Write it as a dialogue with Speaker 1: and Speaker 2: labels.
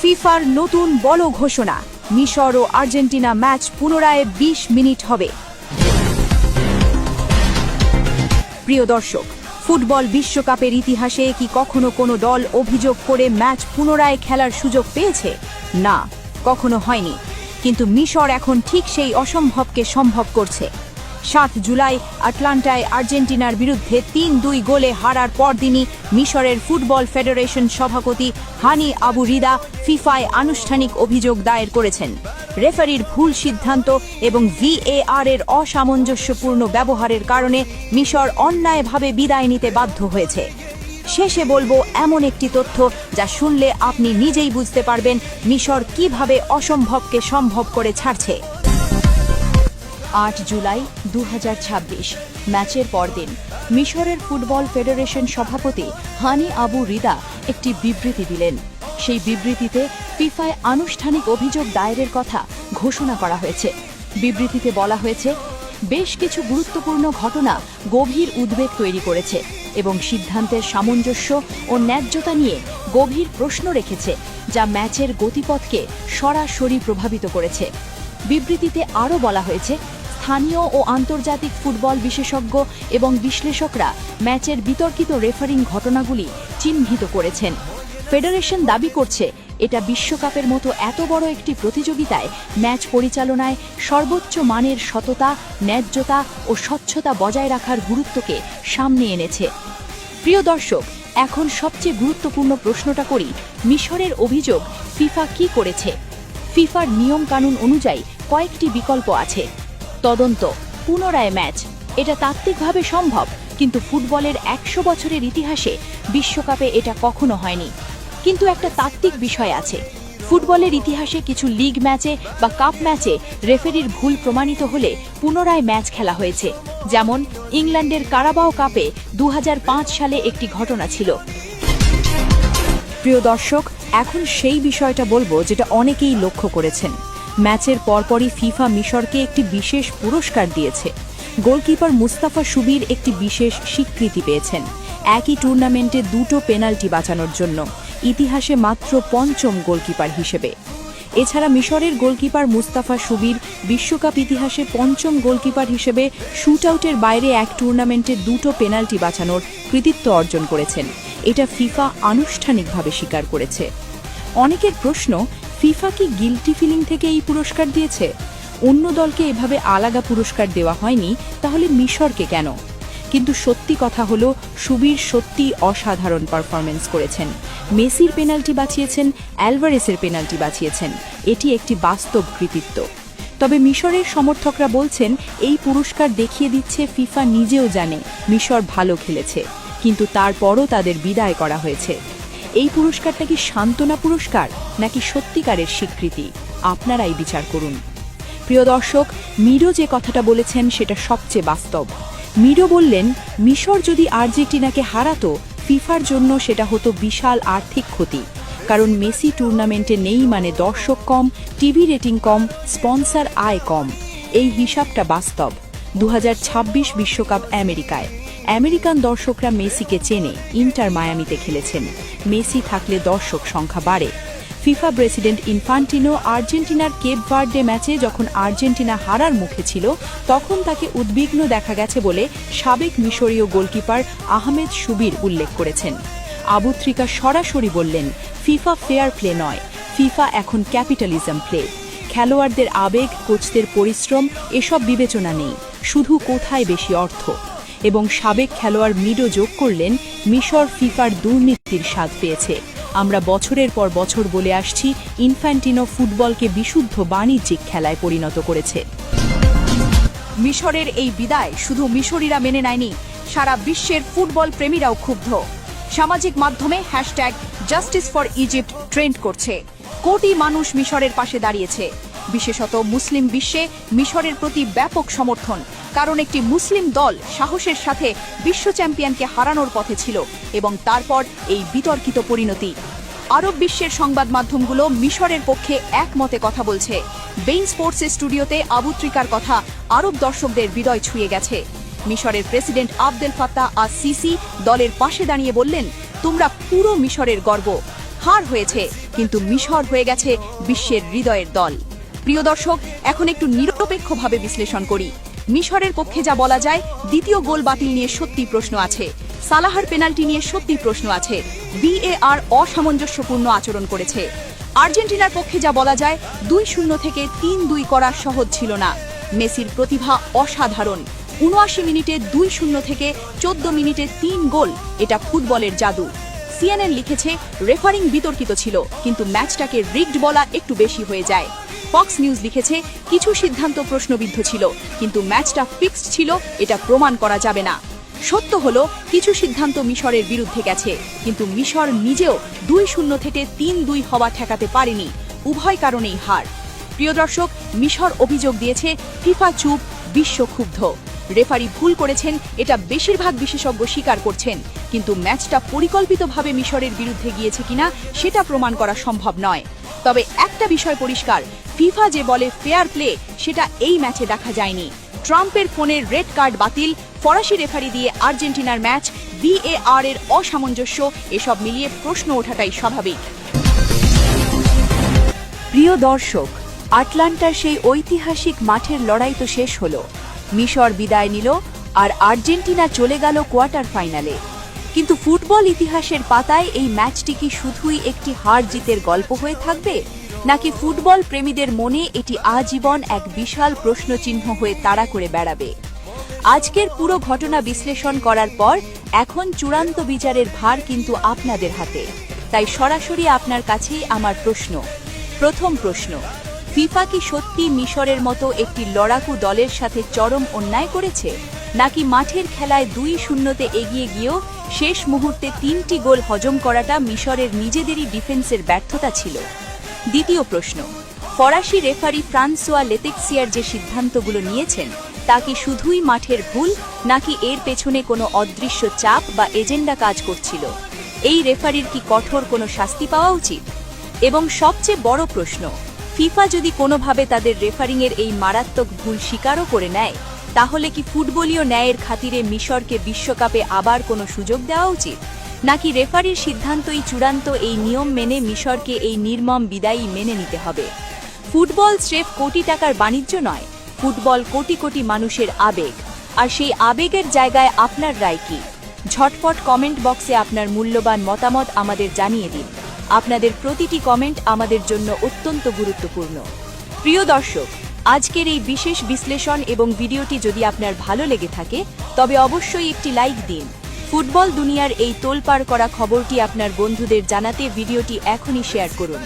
Speaker 1: ফিফার নতুন বড় ঘোষণা, মিশর ও আর্জেন্টিনা ম্যাচ পুনরায় ২০ মিনিট হবে। প্রিয় দর্শক, ফুটবল বিশ্বকাপের ইতিহাসে কি কখনো কোনো দল অভিযোগ করে ম্যাচ পুনরায় খেলার সুযোগ পেয়েছে? না, কখনো হয়নি। কিন্তু মিশর এখন ঠিক সেই অসম্ভবকে সম্ভব করছে। ৭ জুলাই আটলান্টায় আর্জেন্টিনার বিরুদ্ধে ৩-২ গোলে হারার পরদিনই মিশরের ফুটবল ফেডারেশন সভাপতি হানি আবু রিদা ফিফায় আনুষ্ঠানিক অভিযোগ দায়ের করেছেন। রেফারির ভুল সিদ্ধান্ত এবং VAR এর অসামঞ্জস্যপূর্ণ ব্যবহারের কারণে মিশর অন্যায়ভাবে বিদায় নিতে বাধ্য হয়েছে। শেষে বলবো এমন একটি তথ্য যা শুনলে আপনি নিজেই বুঝতে পারবেন মিশর কিভাবে অসম্ভবকে সম্ভব করে ছাড়ছে। ৮ জুলাই ২০২৬ ম্যাচের পরদিন মিশরের ফুটবল ফেডারেশন সভাপতি হানি আবু রিদা একটি বিবৃতি দিলেন। সেই বিবৃতিতে ফিফায় আনুষ্ঠানিক অভিযোগ দায়েরের কথা ঘোষণা করা হয়েছে। বিবৃতিতে বলা হয়েছে, বেশ কিছু গুরুত্বপূর্ণ ঘটনা গভীর উদ্বেগ তৈরি করেছে এবং সিদ্ধান্তের সামঞ্জস্য ও ন্যায্যতা নিয়ে গভীর প্রশ্ন রেখেছে, যা ম্যাচের গতিপথকে সরাসরি প্রভাবিত করেছে। বিবৃতিতে আরও বলা হয়েছে, স্থানীয় ও আন্তর্জাতিক ফুটবল বিশেষজ্ঞ এবং বিশ্লেষকরা ম্যাচের বিতর্কিত রেফারিং ঘটনাগুলি চিহ্নিত করেছেন। ফেডারেশন দাবি করছে, এটা বিশ্বকাপের মতো এত বড় একটি প্রতিযোগিতায় ম্যাচ পরিচালনায় সর্বোচ্চ মানের সততা, ন্যায্যতা ও স্বচ্ছতা বজায় রাখার গুরুত্বকে সামনে এনেছে। প্রিয় দর্শক, এখন সবচেয়ে গুরুত্বপূর্ণ প্রশ্নটা করি, মিশরের অভিযোগ ফিফা কি করেছে? ফিফার নিয়মকানুন অনুযায়ী কয়েকটি বিকল্প আছে। তদন্ত, পুনরায় ম্যাচ, এটা তাত্ত্বিকভাবে সম্ভব, কিন্তু ফুটবলের ১০০ বছরের ইতিহাসে বিশ্বকাপে এটা কখনো হয়নি। কিন্তু একটা তাত্ত্বিক বিষয় আছে, ফুটবলের ইতিহাসে কিছু লিগ ম্যাচে বা কাপ ম্যাচে রেফারির ভুল প্রমাণিত হলে পুনরায় ম্যাচ খেলা হয়েছে। যেমন ইংল্যান্ডের কারাবাও কাপে ২০০৫ সালে একটি ঘটনা ছিল। প্রিয় দর্শক, এখন সেই বিষয়টা বলবো যেটা অনেকেই লক্ষ্য করেছেন। ম্যাচের পরপরই ফিফা মিশরকে একটি বিশেষ পুরস্কার দিয়েছে। গোলকিপার মুস্তাফা সুবির একটি বিশেষ স্বীকৃতি পেয়েছেন, একই টুর্নামেন্টে ২টো পেনাল্টি বাঁচানোর জন্য, ইতিহাসে মাত্র ৫ম গোলকিপার হিসেবে। এছাড়া মিশরের গোলকিপার মুস্তাফা সুবির বিশ্বকাপ ইতিহাসে ৫ম গোলকিপার হিসেবে শুটআউটের বাইরে এক টুর্নামেন্টে ২টো পেনাল্টি বাঁচানোর কৃতিত্ব অর্জন করেছেন। এটা ফিফা আনুষ্ঠানিকভাবে স্বীকার করেছে। অনেকের প্রশ্ন, ফিফা কি গিল্টি ফিলিং থেকে এই পুরস্কার দিয়েছে? অন্য দলকে এভাবে আলাদা পুরস্কার দেওয়া হয়নি, তাহলে মিশরকে কেন? কিন্তু সত্যি কথা হলো, সুবীর সত্যি অসাধারণ পারফরমেন্স করেছেন। মেসির পেনাল্টি বাঁচিয়েছেন, অ্যালভারেসের পেনাল্টি বাঁচিয়েছেন, এটি একটি বাস্তব কৃতিত্ব। তবে মিশরের সমর্থকরা বলছেন, এই পুরস্কার দেখিয়ে দিচ্ছে ফিফা নিজেও জানে মিশর ভালো খেলেছে, কিন্তু তারপরও তাদের বিদায় করা হয়েছে। এই পুরস্কারটা কি সান্ত্বনা পুরস্কার নাকি সত্যিকারের স্বীকৃতি? আপনারাই বিচার করুন। প্রিয় দর্শক, মিডো যে কথাটা বলেছেন সেটা সবচেয়ে বাস্তব। মিডো বললেন, মিশর যদি আর্জেন্টিনাকে হারাতো, ফিফার জন্য সেটা হতো বিশাল আর্থিক ক্ষতি, কারণ মেসি টুর্নামেন্টে নেই মানে দর্শক কম, টিভি রেটিং কম, স্পন্সর আয় কম। এই হিসাবটা বাস্তব। ২০২৬ বিশ্বকাপ আমেরিকায় আমেরিকান দর্শকরা মেসিকে চেনে, ইন্টার মায়ামিতে খেলেছেন। মেসি থাকলে দর্শক সংখ্যা বাড়ে। ফিফা প্রেসিডেন্ট ইনফান্টিনো আর্জেন্টিনার কেপ ভার্ডে ম্যাচে যখন আর্জেন্টিনা হারার মুখে ছিল, তখন তাকে উদ্বিগ্ন দেখা গেছে বলে সাবেক মিশরীয় গোলকিপার আহমেদ সুবির উল্লেখ করেছেন। আবু ত্রিকা সরাসরি বললেন, ফিফা ফেয়ার প্লে নয়, ফিফা এখন ক্যাপিটালিজম প্লে। খেলোয়াড়দের আবেগ, কোচদের পরিশ্রম এসব বিবেচনা নেই, শুধু কোথায় বেশি অর্থ। এবং সাবেক খেলোয়াড় মিডো যোগ করলেন, মিশর ফিফার দুর্নীতির স্বাদ পেয়েছে। আমরা বছরের পর বছর বলে আসছি, ইনফ্যান্টিনো ফুটবলকে বিশুদ্ধ বাণিজ্যিক খেলায় পরিণত করেছে। মিশরের এই বিদায় শুধু মিশরীরা মেনে নেয়নি, সারা বিশ্বের ফুটবল প্রেমীরাও ক্ষুব্ধ। সামাজিক মাধ্যমে #JusticeForEgypt ট্রেন্ড করছে। কোটি মানুষ মিশরের পাশে দাঁড়িয়েছে। বিশেষত মুসলিম বিশ্বে মিশরের প্রতি ব্যাপক সমর্থন, কারণ একটি মুসলিম দল সাহসের সাথে বিশ্ব চ্যাম্পিয়নকে হারানোর পথে ছিল এবং তারপর এই বিতর্কিত পরিণতি। আরব বিশ্বের সংবাদ মাধ্যমগুলো মিশরের পক্ষে একমতে কথা বলছে। বেইন স্পোর্টসের স্টুডিওতে আবু ত্রিকার কথা আরব দর্শকদের হৃদয় ছুঁয়ে গেছে। মিশরের প্রেসিডেন্ট আবদেল ফাত্তাহ আস সিসি দলের পাশে দাঁড়িয়ে বললেন, তোমরা পুরো মিশরের গর্ব।
Speaker 2: হার হয়েছে, কিন্তু মিশর হয়ে গেছে বিশ্বের হৃদয়ের দল। প্রিয় দর্শক, এখন একটু নিরপেক্ষভাবে বিশ্লেষণ করি। মিশরের পক্ষে যা বলা যায়, দ্বিতীয় গোল বাতিল নিয়ে সত্যি প্রশ্ন আছে, সালাহার পেনাল্টি নিয়ে সত্যি প্রশ্ন আছে, VAR অসামঞ্জস্যপূর্ণ আচরণ করেছে। আর্জেন্টিনার পক্ষে যা বলা যায়, 2-0 থেকে 3-2 করা সহজ ছিল না। মেসির প্রতিভা অসাধারণ। ৭৯ মিনিটে 2-0 থেকে 14 মিনিটে 3 গোল, এটা ফুটবলের জাদু। CNN লিখেছে রেফারিং বিতর্কিত ছিল, কিন্তু ম্যাচটাকে রিগড বলা একটু বেশি হয়ে যায়। ফক্স নিউজ লিখেছে কিছু সিদ্ধান্ত প্রশ্নবিদ্ধ ছিল, কিন্তু ম্যাচটা ফিক্সড ছিল, এটা প্রমাণ করা যাবে না। সত্য হলো কিছু সিদ্ধান্ত মিশরের বিরুদ্ধে গেছে, কিন্তু মিশর নিজেও 2-0 থেকে 3-2 হওয়া ঠেকাতে পারেনি। উভয় কারণেই হার। প্রিয় দর্শক, মিশর অভিযোগ দিয়েছে ফিফা চুপ, বিশ্ব ক্ষুব্ধ। রেফারি ভুল করেছেন, এটা বেশিরভাগ বিশেষজ্ঞ স্বীকার করছেন, কিন্তু ম্যাচটা পরিকল্পিতভাবে মিশরের বিরুদ্ধে গিয়েছে কিনা সেটা প্রমাণ করা সম্ভব নয়। তবে একটা বিষয় পরিষ্কার, ফিফা যে বলে ফেয়ার প্লে, সেটা এই ম্যাচে দেখা যায়নি। ট্রাম্পের ফোনের রেড কার্ড বাতিল, ফরাসি রেফারি দিয়ে আর্জেন্টিনার ম্যাচ, VAR এর অসামঞ্জস্য, এসব মিলিয়ে প্রশ্ন ওঠাটাই স্বাভাবিক।
Speaker 1: প্রিয় দর্শক, আটলান্টার সেই ঐতিহাসিক মাঠের লড়াই তো শেষ হলো। মিশর বিদায় নিল আর আর্জেন্টিনা চলে গেল কোয়ার্টার ফাইনালে। কিন্তু ফুটবল ইতিহাসের পাতায় এই ম্যাচটি কি শুধুই একটি হার জিতের গল্প হয়ে থাকবে, নাকি ফুটবল প্রেমীদের মনে এটি আজীবন এক বিশাল প্রশ্নচিহ্ন হয়ে তাড়া করে বেড়াবে? আজকের পুরো ঘটনা বিশ্লেষণ করার পর এখন চূড়ান্ত বিচারের ভার কিন্তু আপনাদের হাতে। তাই সরাসরি আপনার কাছেই আমার প্রশ্ন। প্রথম প্রশ্ন, ফিফা কি সত্যি মিশরের মতো একটি লড়াকু দলের সাথে চরম অন্যায় করেছে, নাকি মাঠের খেলায় 2-0-তে এগিয়ে গিয়েও শেষ মুহূর্তে 3টি গোল হজম করাটা মিশরের নিজেদেরই ডিফেন্সের ব্যর্থতা ছিল? দ্বিতীয় প্রশ্ন, ফরাসি রেফারি ফ্রান্সোয়া লেতেক্সিয়ার যে সিদ্ধান্তগুলো নিয়েছেন, তা কি শুধুই মাঠের ভুল, নাকি এর পেছনে কোনো অদৃশ্য চাপ বা এজেন্ডা কাজ করছিল? এই রেফারির কি কঠোর কোনো শাস্তি পাওয়া উচিত? এবং সবচেয়ে বড় প্রশ্ন, ফিফা যদি কোনোভাবে তাদের রেফারিংয়ের এই মারাত্মক ভুল স্বীকারও করে নেয়, তাহলে কি ফুটবলীয় ন্যায়ের খাতিরে মিশরকে বিশ্বকাপে আবার কোনো সুযোগ দেওয়া উচিত, নাকি রেফারির সিদ্ধান্তই চূড়ান্ত, এই নিয়ম মেনে মিশরকে এই নির্মম বিদায়ী মেনে নিতে হবে? ফুটবল স্রেফ কোটি টাকার বাণিজ্য নয়, ফুটবল কোটি কোটি মানুষের আবেগ। আর সেই আবেগের জায়গায় আপনার রায় কি? ঝটপট কমেন্ট বক্সে আপনার মূল্যবান মতামত আমাদের জানিয়ে দিন। আপনাদের প্রতিটি কমেন্ট আমাদের জন্য অত্যন্ত গুরুত্বপূর্ণ। প্রিয় দর্শক, আজকের এই বিশেষ বিশ্লেষণ এবং ভিডিওটি যদি আপনার ভালো লেগে থাকে, তবে অবশ্যই একটি লাইক দিন। ফুটবল দুনিয়ার এই তোলপাড় করা খবরটি আপনার বন্ধুদের জানাতে ভিডিওটি এখনই শেয়ার করুন।